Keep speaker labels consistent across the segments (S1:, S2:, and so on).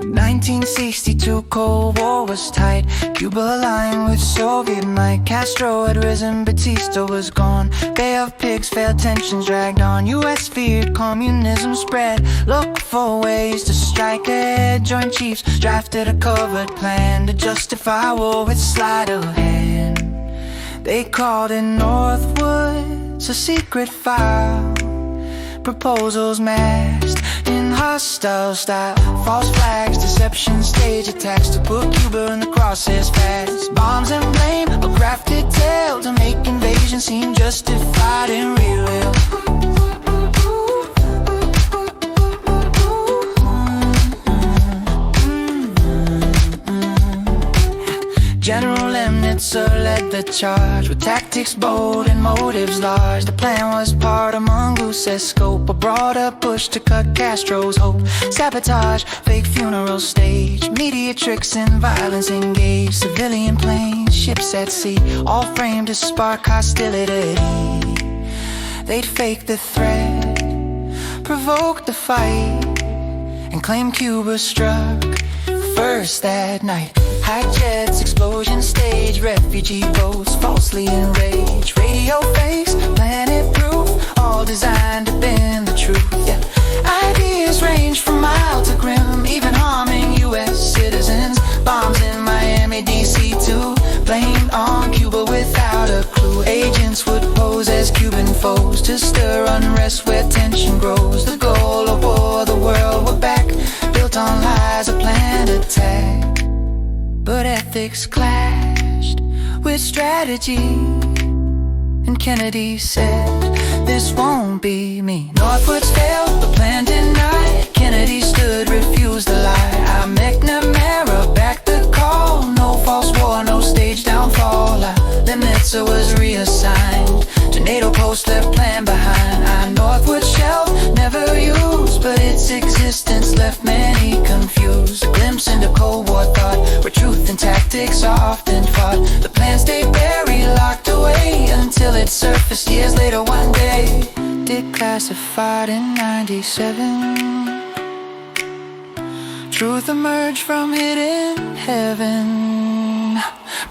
S1: In 1962, Cold War was tight. Cuba aligned with Soviet might. Castro had risen, Batista was gone. Bay of Pigs, failed tensions dragged on. US feared communism spread. Look for ways to strike ahead. Joint Chiefs drafted a covert plan to justify war with sleight of hand. They called it Northwoods, a secret file. Proposals masked in hostile style. False flags, deception, stage attacks to put Cuba in the crosshairs fast. Bombs and blame, a crafted tale to make invasion seem justified and real. General Lemnitzer led the charge with tactics bold and motives large. The plan was part of Mongoose scope, a broader push to cut Castro's hope. Sabotage, fake funeral stage, media tricks and violence engaged. Civilian planes, ships at sea, all framed to spark hostility. They'd fake the threat, provoke the fight, and claim Cuba struck first that night. Hijacks, explosion stage, refugee boats falsely enraged. Radio fakes, planet proof, all designed to bend the truth. Yeah. Ideas range from mild to grim, even harming US citizens. Bombs in Miami, DC too, blamed on Cuba without a clue. Agents would pose as Cuban foes to stir unrest where tension grows. The goal of war, the world were back, built on lies, a planned attack. But ethics clashed with strategy, and Kennedy said, "This won't be me." Northwoods failed, the plan denied. Kennedy stood, refused to lie. I McNamara backed the call. No false war, no stage downfall. Lemnitzer was reassigned to NATO post, left plan behind. Northwoods shelf, never used, but its existence left many confused. A glimpse into Cold War thought, where truth and tactics often fought. The plan stayed buried, locked away, until it surfaced years later one day. Declassified in '97. Truth emerged from hidden heaven.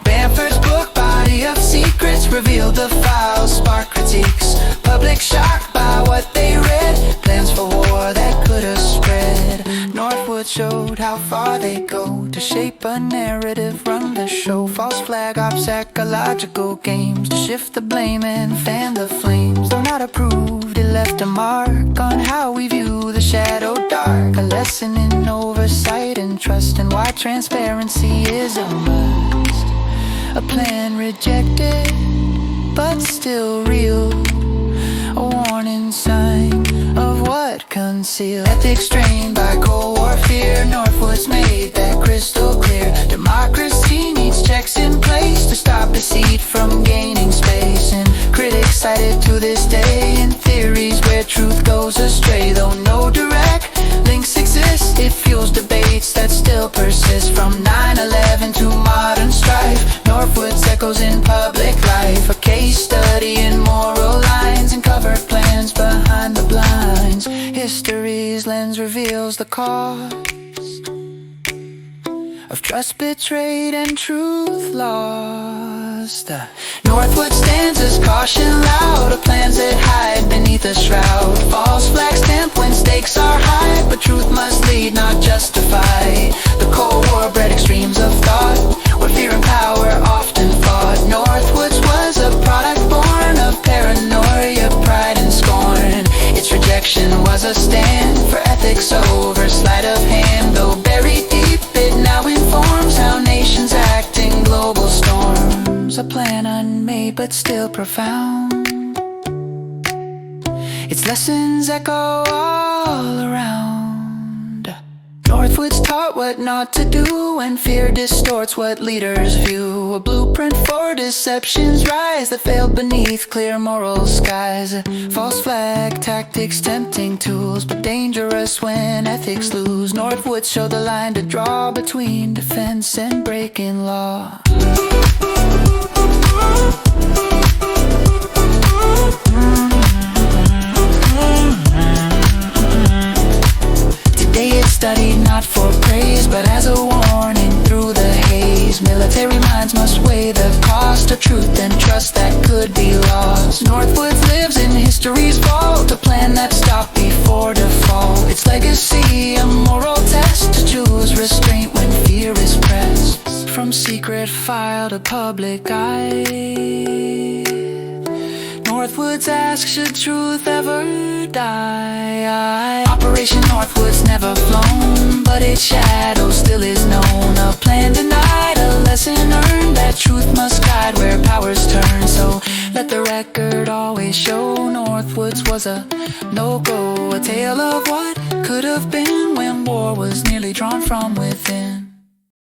S1: Bamford's book, Body of Secrets, revealed the files, sparked critiques. Public shocked by what they read, plans for war that could have spread. Northwood showed how far they go to shape a narrative, run the show. False flag off psychological games to shift the blame and fan the flames. Though not approved, it left a mark on how we view the shadow dark. A lesson in oversight and trust, and why transparency is a must. A plan rejected, but still real. A warning sign of what concealed. Ethics drained by Cold War fear. Northwoods made that crystal clear. Democracy needs checks in place to stop deceit from gaining space. And critics cited to this day in theories where truth goes astray. Though no direct links exist, it fuels debates that still persist. From 9/11 to modern strife, Northwoods echoes in public life. A case study in moral lines and covered plans behind the blinds. History's lens reveals the cost of trust betrayed and truth lost. Northwood stands as caution loud of plans that hide beneath a shroud. False flags stamp when stakes are high, but truth must lead, not justify. The Cold War bred extremes of thought, where fear and power often fought. Northwoods was a product born of paranoia, pride and scorn. Its rejection was a stand for ethics over sleight of hand. Though buried deep, it now informs how nations act in global storms. A plan unmade but still profound. Its lessons echo all around. Northwoods taught what not to do when fear distorts what leaders view. A blueprint for deception's rise that failed beneath clear moral skies. False flag tactics, tempting tools, but dangerous when ethics lose. Northwoods showed the line to draw between defense and breaking law. must weigh the cost of truth and trust that could be lost. Northwoods lives in history's vault, a plan that stopped before default. Its legacy, a moral test to choose restraint when fear is pressed. From secret file to public eye, Northwoods asks, should truth ever die? Operation Northwoods never flown, but its shadow still is known. A plan denied, a lesson earned, that truth must guide where powers turn. So let the record always show Northwoods was a no-go, a tale of what could have been when war was nearly drawn from within.